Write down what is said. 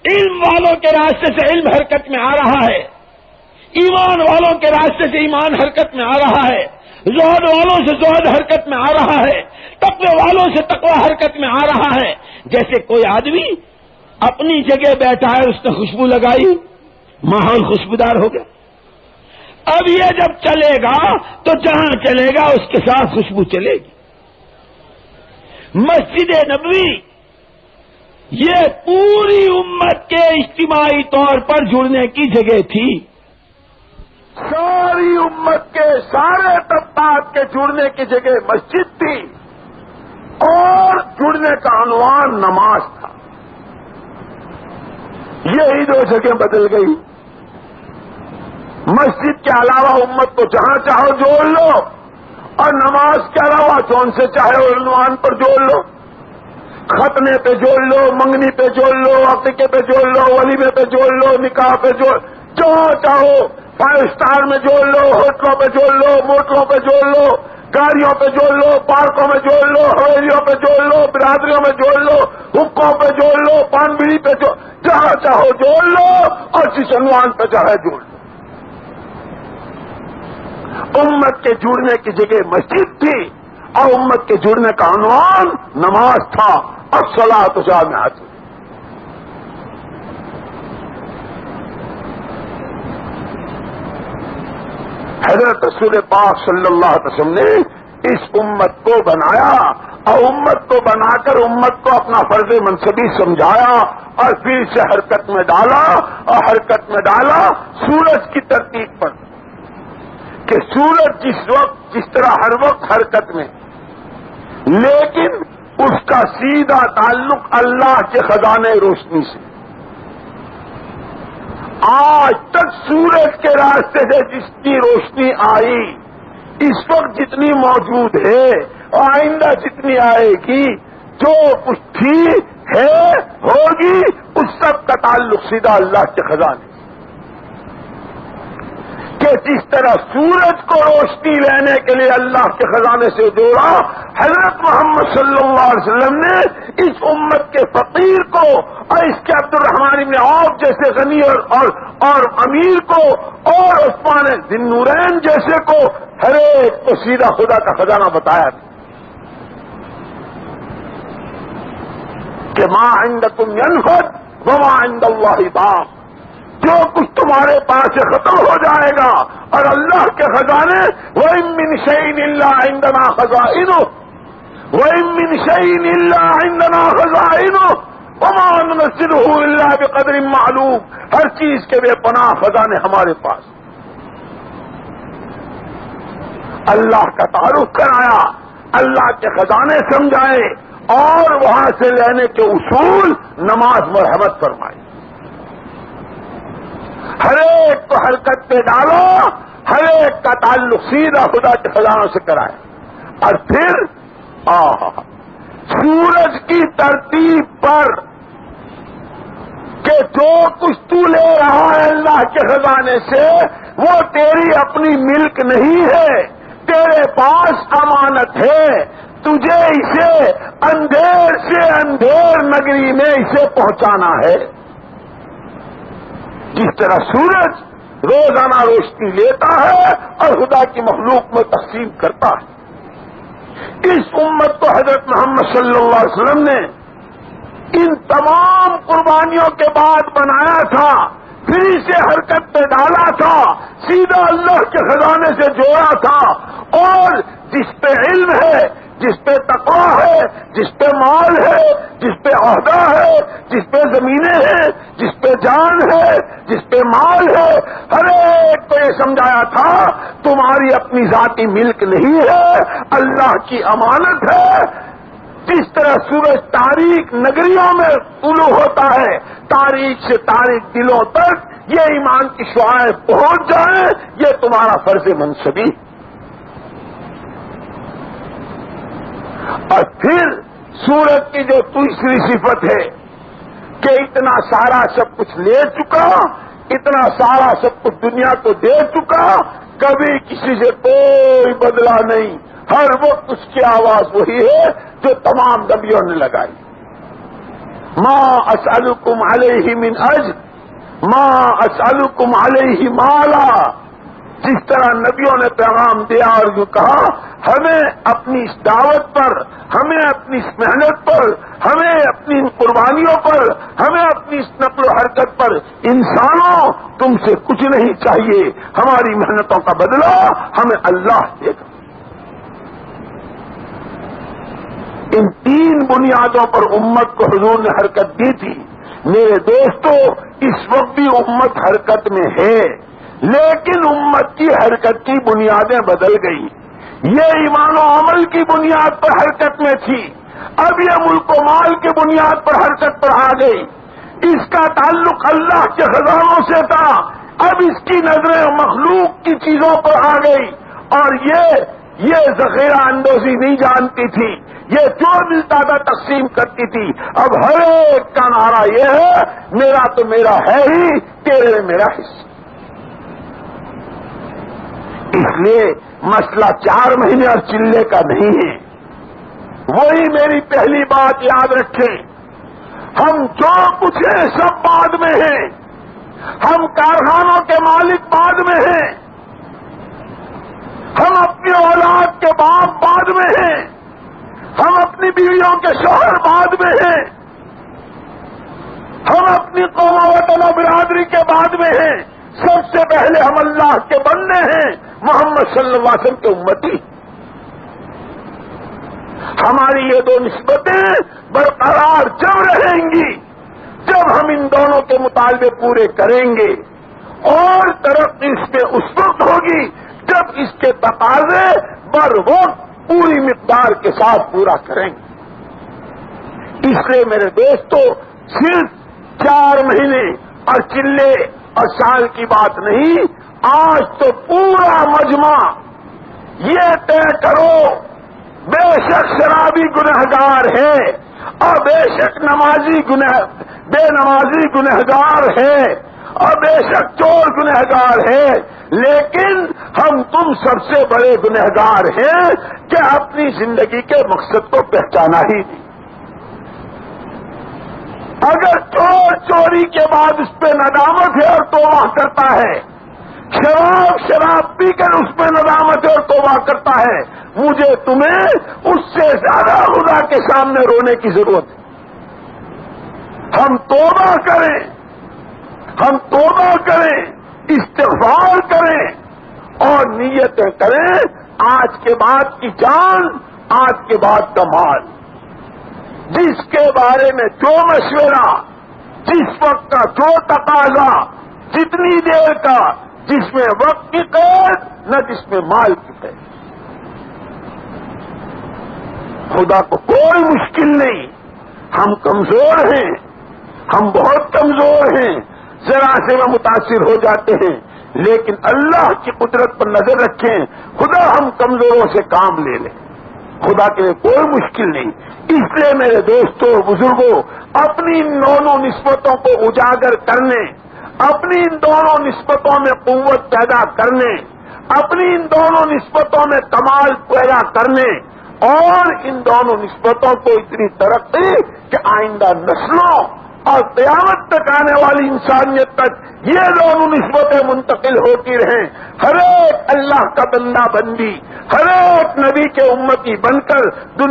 علم والوں کے راستے سے علم حرکت میں آ رہا ہے، ایمان والوں کے راستے سے ایمان حرکت میں آ رہا ہے، زہد والوں سے زہد حرکت میں آ رہا ہے، تقوی والوں سے تقوی حرکت میں آ رہا ہے۔ جیسے کوئی آدمی اپنی جگہ بیٹھا ہے، اس نے خوشبو لگائی، ماحول خوشبودار ہو گیا۔ اب یہ جب چلے گا تو جہاں چلے گا اس کے ساتھ خوشبو چلے گی۔ مسجد نبوی یہ پوری امت کے اجتماعی طور پر جڑنے کی جگہ تھی، ساری امت کے سارے طبقات کے جڑنے کی جگہ مسجد تھی، اور جڑنے کا عنوان نماز تھا۔ یہی دو جگہ بدل گئی۔ مسجد کے علاوہ امت کو جہاں چاہو جوڑ لو، اور نماز کے علاوہ جون سے چاہے عنوان پر جوڑ لو، ختنے پہ جوڑ لو، منگنی پہ جوڑ لو، عقیقے پہ جوڑ لو، ولیمے پہ جوڑ لو، نکاح پہ جوڑ، جہاں چاہو 5 اسٹار میں جوڑ لو، ہوٹلوں پہ جوڑ لو، موٹروں پہ جوڑ لو، گاڑیوں پہ جوڑ لو، پارکوں میں جوڑ لو، حویلیوں پہ جوڑ لو، برادریوں میں جوڑ لو، حقوں پہ جوڑ لو، پان بیڑی پہ جوڑ، جہاں چاہو جوڑ لو، اور جس عنوان پہ چاہے جوڑ لو۔ امت کے جڑنے کی جگہ مسجد تھی، اور امت کے جڑنے کا عنوان نماز تھا، الصلاۃ جامعۃ۔ حضرت رسول پاک صلی اللہ علیہ وسلم نے اس امت کو بنایا، اور امت کو بنا کر امت کو اپنا فرض منصبی سمجھایا، اور پھر سے حرکت میں ڈالا، اور حرکت میں ڈالا سورج کی ترتیب پر، کہ سورج جس طرح ہر وقت حرکت میں، لیکن اس کا سیدھا تعلق اللہ کے خزانے روشنی سے۔ آج تک سورج کے راستے سے جتنی روشنی آئی، اس وقت جتنی موجود ہے، اور آئندہ جتنی آئے گی، جو کچھ تھی ہے ہوگی، اس سب کا تعلق سیدھا اللہ کے خزانے سے۔ کہ جس طرح سورج کو روشنی لینے کے لیے اللہ کے خزانے سے جوڑا، حضرت محمد صلی اللہ علیہ وسلم نے اس امت کے فقیر کو، اور اس کے عبد الرحمن بن عوف جیسے غنی اور امیر کو، اور عثمان ذی النورین جیسے کو، ہر ایک کو سیدھا خدا کا خزانہ بتایا تھا کہ ما عندکم ينفد وما عند اللہ باق۔ جو کچھ تمہارے پاس سے ختم ہو جائے گا، اور اللہ کے خزانے، وَإِن مِّن شَيْءٍ إِلَّا عِندَنَا خَزَائِنُهُ وَإِن مِّن شَيْءٍ إِلَّا عِندَنَا خَزَائِنُهُ وَمَا نُنَزِّلُهُ إِلَّا بِقَدْرٍ مَّعْلُومٍ۔ ہر چیز کے بے پناہ خزانے ہمارے پاس۔ اللہ کا تعارف کرایا، اللہ کے خزانے سمجھائے، اور وہاں سے لینے کے اصول نماز مرحمت فرمائی۔ ہر ایک کو حرکت پہ ڈالو، ہر ایک کا تعلق سیدھا خدا کے خزانوں سے کرایا، اور پھر سورج کی ترتیب پر کہ جو کچھ تو لے رہا ہے اللہ کے خزانے سے، وہ تیری اپنی ملک نہیں ہے، تیرے پاس امانت ہے، تجھے اسے اندھیر سے اندھیر نگری میں اسے پہنچانا ہے۔ جس طرح سورج روزانہ روشنی لیتا ہے اور خدا کی مخلوق میں تقسیم کرتا ہے، اس امت کو حضرت محمد صلی اللہ علیہ وسلم نے ان تمام قربانیوں کے بعد بنایا تھا، پھر اسے حرکت پہ ڈالا تھا، سیدھا اللہ کے خزانے سے جوڑا تھا، اور جس پہ علم ہے، جس پہ تقویٰ ہے، جس پہ مال ہے، جس پہ عہدہ ہے، جس پہ زمینیں ہیں، جس پہ جان ہے، جس پہ مال ہے، ہر ایک کو یہ سمجھایا تھا تمہاری اپنی ذاتی ملک نہیں ہے، اللہ کی امانت ہے۔ جس طرح سورج تاریک نگریوں میں طلوع ہوتا ہے، تاریک سے تاریک دلوں تک یہ ایمان کی شعاعیں پہنچ جائیں، یہ تمہارا فرض منصبی۔ اور پھر سورج کی جو تیسری صفت ہے کہ اتنا سارا سب کچھ لے چکا، اتنا سارا سب کچھ دنیا کو دے چکا، کبھی کسی سے کوئی بدلہ نہیں، ہر وقت اس کی آواز وہی ہے جو تمام نبیوں نے لگائی۔ ما اسألکم علیہ من اجر ما اسألکم علیہ مالا. جس طرح نبیوں نے پیغام دیا اور جو کہا ہمیں اپنی اس دعوت پر، ہمیں اپنی اس محنت پر، ہمیں اپنی ان قربانیوں پر، ہمیں اپنی اس نقل و حرکت پر انسانوں تم سے کچھ نہیں چاہیے، ہماری محنتوں کا بدلہ ہمیں اللہ دے گا. ان تین بنیادوں پر امت کو حضور نے حرکت دی تھی. میرے دوستو اس وقت بھی امت حرکت میں ہے، لیکن امت کی حرکت کی بنیادیں بدل گئی. یہ ایمان و عمل کی بنیاد پر حرکت میں تھی، اب یہ ملک و مال کی بنیاد پر حرکت پر آ گئی. اس کا تعلق اللہ کے خزانوں سے تھا، اب اس کی نظریں مخلوق کی چیزوں پر آ گئی. اور یہ ذخیرہ اندوزی نہیں جانتی تھی، یہ جو ملتا تھا تقسیم کرتی تھی. اب ہر ایک کا نعرہ یہ ہے میرا تو میرا ہے ہی، تیرے میرا حصہ. اس لیے مسئلہ 4 مہینے اور چلے کا نہیں ہے. وہی میری پہلی بات یاد رکھیں، ہم جو کچھ ہیں سب بعد میں ہیں، ہم کارخانوں کے مالک بعد میں ہیں، ہم اپنی اولاد کے باپ بعد میں ہیں، ہم اپنی بیویوں کے شوہر بعد میں ہیں، ہم اپنی قوم و وطن و برادری کے بعد میں ہیں. سب سے پہلے ہم اللہ کے بندے ہیں، محمد صلی اللہ علیہ وسلم کے امتی. ہماری یہ دو نسبتیں برقرار جب رہیں گی جب ہم ان دونوں کے مطالبے پورے کریں گے، اور ترقی اس میں اس وقت ہوگی جب اس کے تقاضے بر وقت پوری مقدار کے ساتھ پورا کریں گے. اس لیے میرے دوستو صرف 4 مہینے اور چلے اور سال کی بات نہیں، آج تو پورا مجمع یہ طے کرو بے شک شرابی گنہگار ہے اور بے شک بے نمازی گنہگار ہے اور بے شک چور گنہگار ہے، لیکن ہم تم سب سے بڑے گنہگار ہیں کہ اپنی زندگی کے مقصد کو پہچانا ہی نہیں. اگر چور چوری کے بعد اس پہ ندامت ہے اور توبہ کرتا ہے، شراب پی کر اس پہ ندامت ہے اور توبہ کرتا ہے، مجھے تمہیں اس سے زیادہ خدا کے سامنے رونے کی ضرورت ہے. ہم توبہ کریں، استغفار کریں اور نیتیں کریں. آج کے بعد کی جان، آج کے بعد کا مال، جس کے بارے میں جو مشورہ، جس وقت کا جو تقاضا، جتنی دیر کا، جس میں وقت کی قید نہ جس میں مال کی قید. خدا کو کوئی مشکل نہیں. ہم کمزور ہیں، ہم بہت کمزور ہیں، ذرا سے وہ متاثر ہو جاتے ہیں، لیکن اللہ کی قدرت پر نظر رکھیں، خدا ہم کمزوروں سے کام لے لیں. خدا کے لیے کوئی مشکل نہیں. اس لیے میرے دوستوں بزرگوں، اپنی ان دونوں نسبتوں کو اجاگر کرنے، اپنی ان دونوں نسبتوں میں قوت پیدا کرنے، اپنی ان دونوں نسبتوں میں کمال پیدا کرنے، اور ان دونوں نسبتوں کو اتنی ترقی کہ آئندہ نسلوں اور قیامت تک آنے والی انسانیت تک یہ دونوں نسبتیں منتقل ہوتی رہیں. ہر ایک اللہ کا بندہ بندی، ہر ایک نبی کے امتی بن کر دنیا